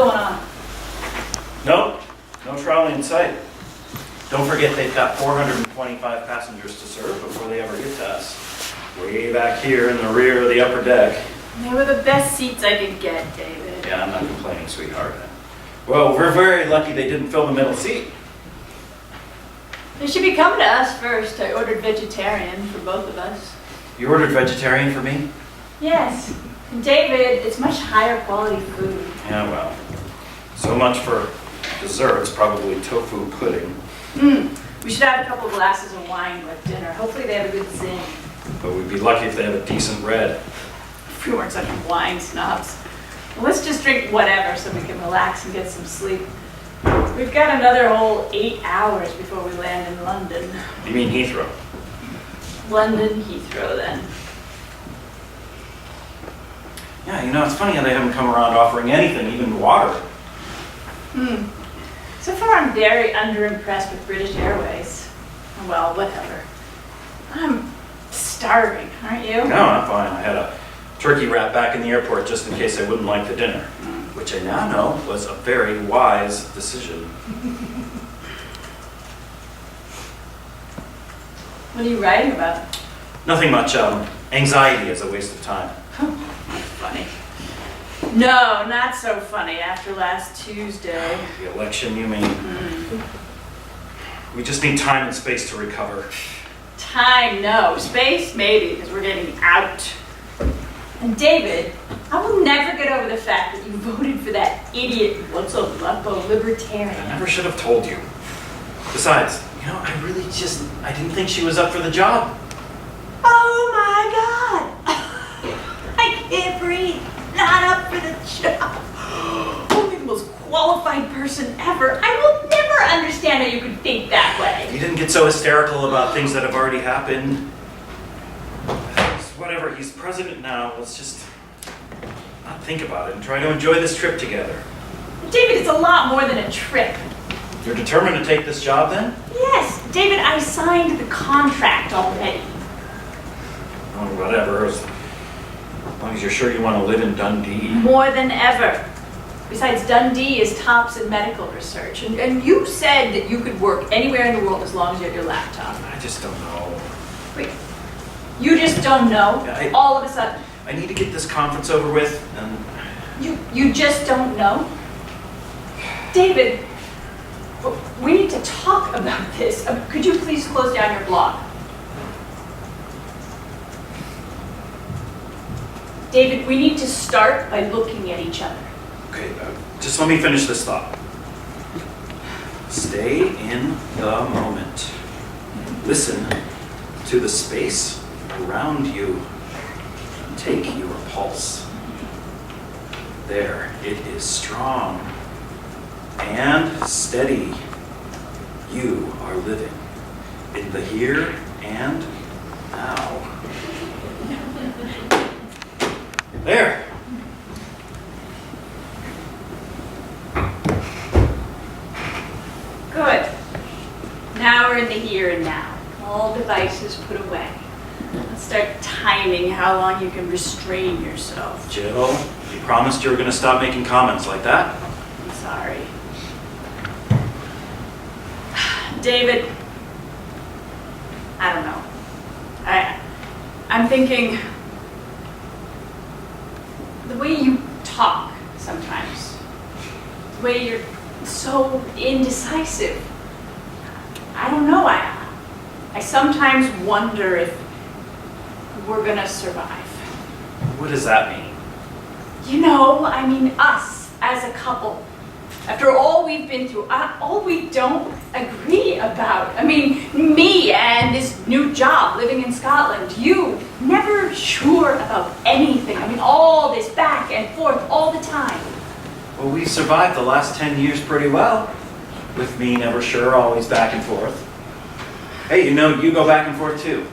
going on? Nope, no trolley in sight. Don't forget they've got 425 passengers to serve before they ever get to us. Way back here in the rear of the upper deck. They were the best seats I could get, David. Yeah, I'm not complaining, sweetheart. Well, we're very lucky they didn't fill the middle seat. They should be coming to us first. I ordered vegetarian for both of us. You ordered vegetarian for me? Yes. And David, it's much higher quality food. Yeah, well, so much for desserts, probably tofu pudding. We should have a couple glasses of wine with dinner. Hopefully they have a good zing. But we'd be lucky if they have a decent red. If we weren't such wine snobs. Well, let's just drink whatever so we can relax and get some sleep. We've got another whole 8 hours before we land in London. You mean Heathrow? London Heathrow, then. Yeah, you know, it's funny how they haven't come around offering anything, even water. So far, I'm very underimpressed with British Airways. Well, whatever. I'm starving, aren't you? No, I'm fine. I had a turkey wrap back in the airport just in case I wouldn't like the dinner, which I now know was a very wise decision. What are you writing about? Nothing much. Anxiety is a waste of time. That's funny. No, not so funny after last Tuesday. The election, you mean? We just need time and space to recover. Time, no. Space, maybe, because we're getting out. And David, I will never get over the fact that you voted for that idiot, what's a Lupo libertarian. I never should have told you. Besides, you know, I didn't think she was up for the job. Oh my God! I can't breathe. Not up for the job. Only the most qualified person ever. I will never understand how you could think that way. You didn't get so hysterical about things that have already happened. Whatever, he's president now. Let's just not think about it and try to enjoy this trip together. David, it's a lot more than a trip. You're determined to take this job then? Yes, David, I signed the contract already. Oh, whatever. As long as you're sure you want to live in Dundee. More than ever. Besides, Dundee is tops in medical research. And you said that you could work anywhere in the world as long as you had your laptop. I just don't know. Wait, you just don't know? Yeah, all of a sudden? I need to get this conference over with and... You just don't know? David, we need to talk about this. Could you please close down your blog? David, we need to start by looking at each other. Okay, just let me finish this thought. Stay in the moment. Listen to the space around you. Take your pulse. There, it is strong and steady. You are living in the here and now. There. Good. Now we're in the here and now. All devices put away. Let's start timing how long you can restrain yourself. Jill, you promised you were going to stop making comments like that. I'm sorry. David, I don't know. I'm thinking the way you talk sometimes, the way you're so indecisive. I don't know. I sometimes wonder if we're gonna survive. What does that mean? You know, I mean us as a couple. After all we've been through, all we don't agree about. I mean, me and this new job living in Scotland, you never sure about anything. I mean, all this back and forth all the time. Well, we survived the last 10 years pretty well. With me never sure, always back and forth. Hey, you know, you go back and forth too.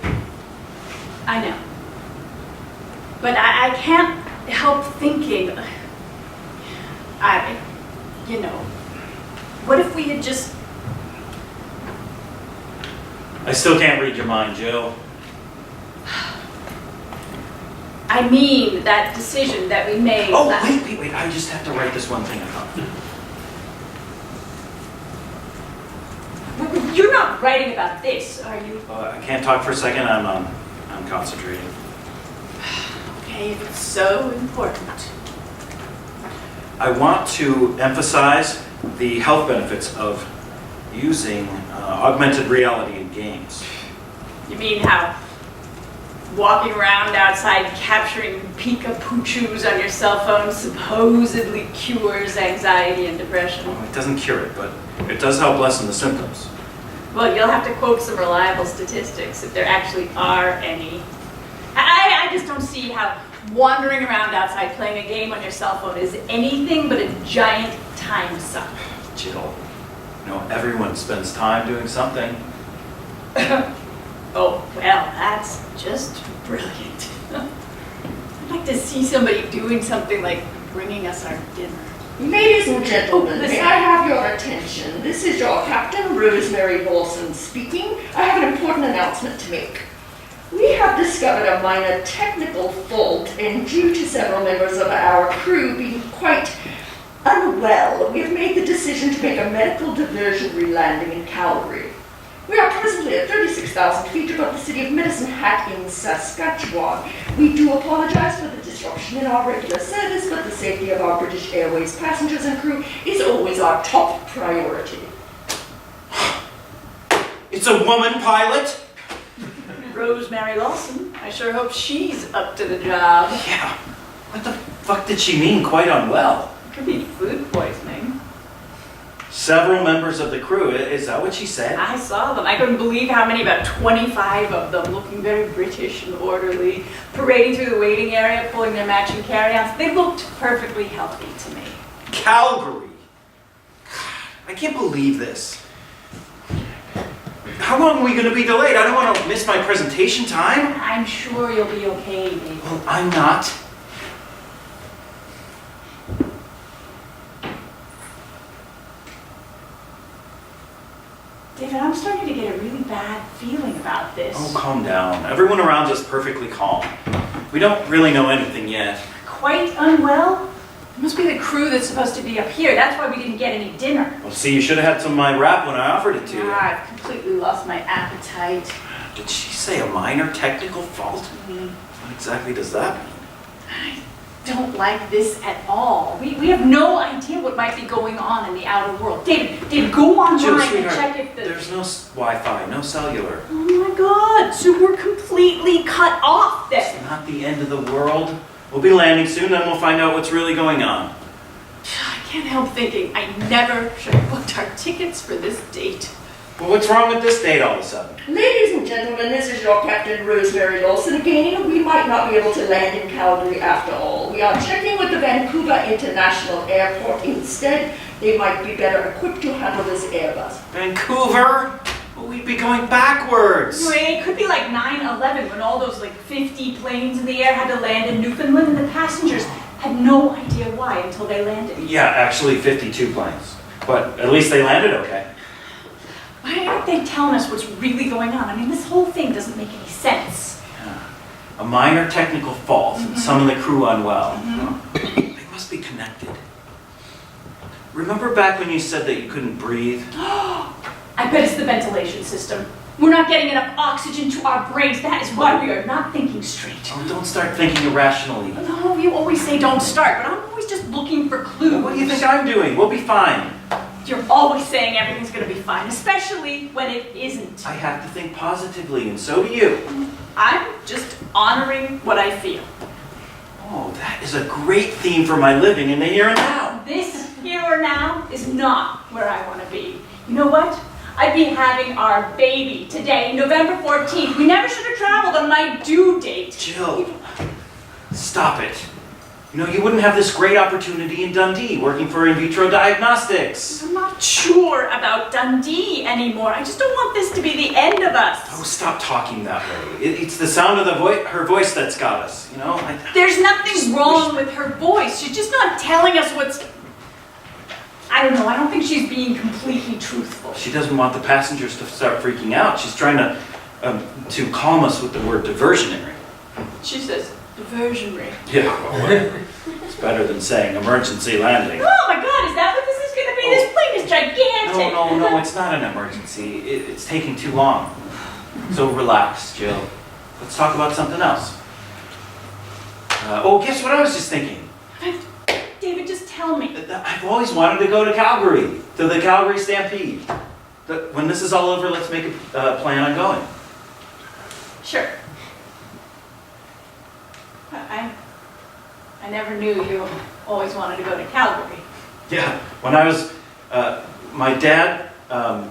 I know. But I can't help thinking, you know, what if we had just... I still can't read your mind, Jill. I I mean that decision that we made. Oh, wait, I just have to write this one thing out. You're not writing about this, are you? I can't talk for a second, I'm concentrating. Okay, if it's so important. I want to emphasize the health benefits of using augmented reality in games. You mean how walking around outside capturing Pika-Poochus on your cell phone supposedly cures anxiety and depression? Well, it doesn't cure it, but it does help lessen the symptoms. Well, you'll have to quote some reliable statistics if there actually are any. I just don't see how wandering around outside playing a game on your cell phone is anything but a giant time suck. Jill, everyone spends time doing something. Oh, well, that's just brilliant. I'd like to see somebody doing something like bringing us our dinner. Ladies and gentlemen, listen. may I have your attention? This is your Captain Rosemary Lawson speaking. I have an important announcement to make. We have discovered a minor technical fault, and due to several members of our crew being quite unwell, we have made the decision to make a medical diversion re-landing in Calgary. We are presently at 36,000 feet above the city of Medicine Hat in Saskatchewan. We do apologize for the disruption in our regular service, but the safety of our British Airways passengers and crew is always our top priority. It's a woman pilot? Rosemary Lawson. I sure hope she's up to the job. Yeah. What the fuck did she mean, quite unwell? Could be food poisoning. Several members of the crew, is that what she said? I saw them. I couldn't believe how many, about 25 of them, looking very British and orderly, parading through the waiting area, pulling their matching carry-ons. They looked perfectly healthy to me. Calgary? I can't believe this. How long are we going to be delayed? I don't want to miss my presentation time. I'm sure you'll be okay, David. Well, I'm not. David, I'm starting to get a really bad feeling about this. Oh, calm down. Everyone around us perfectly calm. We don't really know anything yet. Quite unwell? It must be the crew that's supposed to be up here. That's why we didn't get any dinner. Well, see, you should have had some of my wrap when I offered it to you. I've completely lost my appetite. Did she say a minor technical fault? What exactly does that mean? I don't like this at all. We have no idea what might be going on in the outer world. David, go Jill, online and sweetheart, check if the... there's no Wi-Fi, no cellular. Oh my God, so we're completely cut off then. It's not the end of the world. We'll be landing soon, then we'll find out what's really going on. I can't help thinking I never should have booked our tickets for this date. Well, what's wrong with this date all of a sudden? Ladies and gentlemen, this is your Captain Rosemary Lawson again. We might not be able to land in Calgary after all. We are checking with the Vancouver International Airport instead. They might be better equipped to handle this Airbus. Vancouver? Well, we'd be going backwards. It could be like 9/11 when all those like 50 planes in the air had to land in Newfoundland and the passengers had no idea why until they landed. Yeah, actually 52 planes. But at least they landed okay. Why aren't they telling us what's really going on? I mean, this whole thing doesn't make any sense. Yeah. A minor technical fault and some of the crew unwell. They must be connected. Remember back when you said that you couldn't breathe? I bet it's the ventilation system. We're not getting enough oxygen to our brains. That is why we are not thinking straight. Oh, don't start thinking irrationally. No, you always say don't start, but I'm always just looking for clues. What do you think I'm doing? We'll be fine. You're always saying everything's going to be fine, especially when it isn't. I have to think positively, and so do you. I'm just honoring what I feel. Oh, that is a great theme for my living in the here and now. This here or now is not where I want to be. You know what? I'd be having our baby today, November 14th. We never should have traveled on my due date. Jill, stop it. You know, you wouldn't have this great opportunity in Dundee, working for in vitro diagnostics. I'm not sure about Dundee anymore. I just don't want this to be the end of us. Oh, stop talking that way. It's the sound of her voice that's got us, you know? There's nothing wrong with her voice. She's just not telling us what's... I don't know. I don't think she's being completely truthful. She doesn't want the passengers to start freaking out. She's trying to calm us with the word diversionary. She says Diversion rate. Yeah, well, it's better than saying emergency landing. Oh my God, is that what this is going to be? This plane is gigantic. No, it's not an emergency. It's taking too long. So relax, Jill. Let's talk about something else. Guess what I was just thinking? David, just tell me. I've always wanted to go to Calgary, to the Calgary Stampede. When this is all over, let's make a plan on going. Sure. I never knew you always wanted to go to Calgary. Yeah, when I was, my dad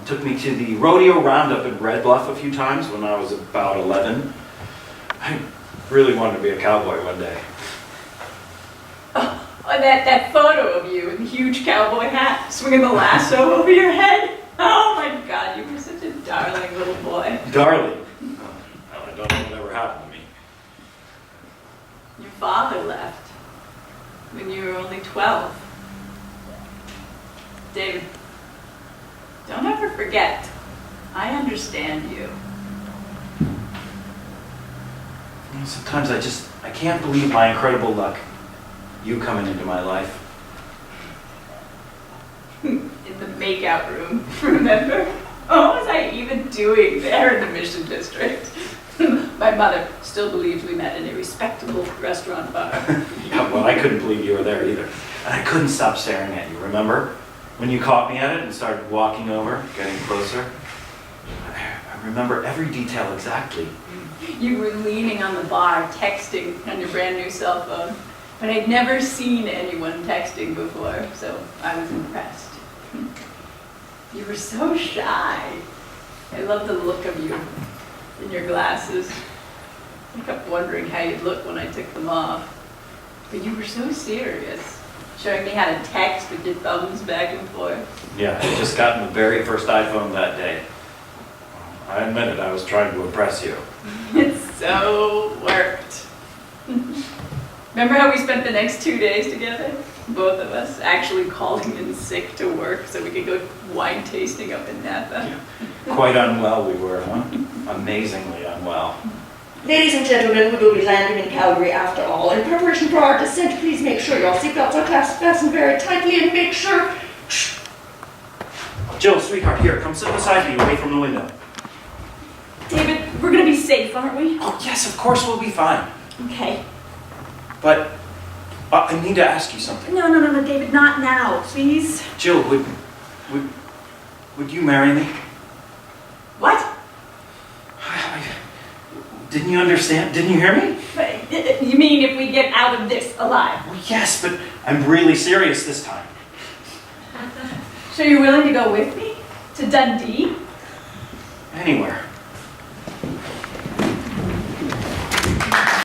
took me to the rodeo roundup in Red Bluff a few times when I was about 11. I really wanted to be a cowboy one day. Oh, that photo of you in the huge cowboy hat, swinging the lasso over your head. Oh my God, you were such a darling little boy. Darling. Well, I don't know whatever happened to me. Your father left when you were only 12. David, don't ever forget, I understand you. Sometimes I can't believe my incredible luck. You coming into my life. In the makeout room, remember? What was I even doing there in the Mission District? My mother still believes we met in a respectable restaurant bar. Yeah, well, I couldn't believe you were there either. And I couldn't stop staring at you, remember? When you caught me at it and started walking over, getting closer. I remember every detail exactly. You were leaning on the bar, texting on your brand new cell phone. But I'd never seen anyone texting before, so I was impressed. You were so shy. I love the look of you in your glasses. I kept wondering how you'd look when I took them off. But you were so serious, showing me how to text with your thumbs back and forth. Yeah, I had just gotten the very first iPhone that day. I admit it, I was trying to impress you. It so worked. Remember how we spent the next 2 days together? Both of us actually calling in sick to work so we could go wine tasting up in Napa. Yeah. Quite unwell we were, huh? Amazingly unwell. Ladies and gentlemen, we will be landing in Calgary after all. In preparation for our descent, please make sure your seatbelts are fastened very tightly and make sure... Jill, sweetheart, here, come sit beside me away from the window. David, we're gonna be safe, aren't we? Oh, yes, of course we'll be fine. Okay. But I need to ask you something. No, David, not now, please. Jill, would you marry me? What? Didn't you understand? Didn't you hear me? You mean if we get out of this alive? Well, yes, but I'm really serious this time. So you're willing to go with me? To Dundee? Anywhere.